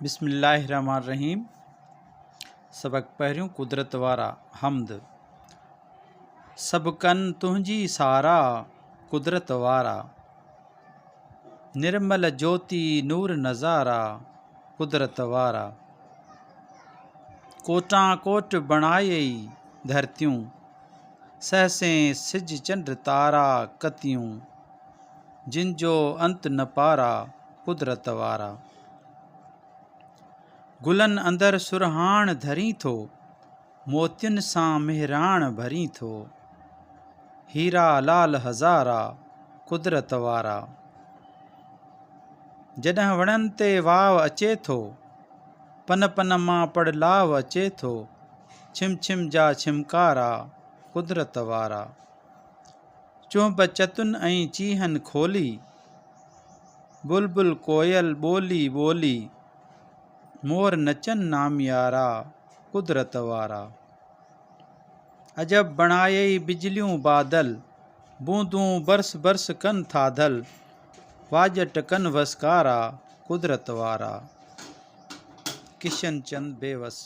बिस्मिल्लाहिर्रहमानिर्रहीम। सबक पहिरियों कुदरत वारा हमद। सबकन तुंहिंजी सारा कुदरत वारा, निर्मल ज्योति नूर नज़ारा कुदरत वारा। कोटां कोट बणायई धरतियूं, सहसें सिज चंड तारा कतियूं, जिन जो अंत न पारा कुदरत वारा। गुलन अंदर सुरहाण धरी थो, मोतियुनि सां मेहराण भरी थो, हीरा लाल हज़ारा कुदरत वारा। जॾहिं वणनि ते वाव अचे थो, पन पन मां पड़लाव अचे थो, छिम छिम जा छिमकारा कुदरत वारा। चुंब चतुनि ऐं चीहनि खोली, बुलबुल कोयल ॿोली ॿोली, मोर नचन नामियारा कुदरत वारा। अजब बणायई बिजलियूं बादल, बूंदूं बरस बरस कन थाधल, वाजट कन वसकारा कुदरत वारा। किशन चंद बेवस।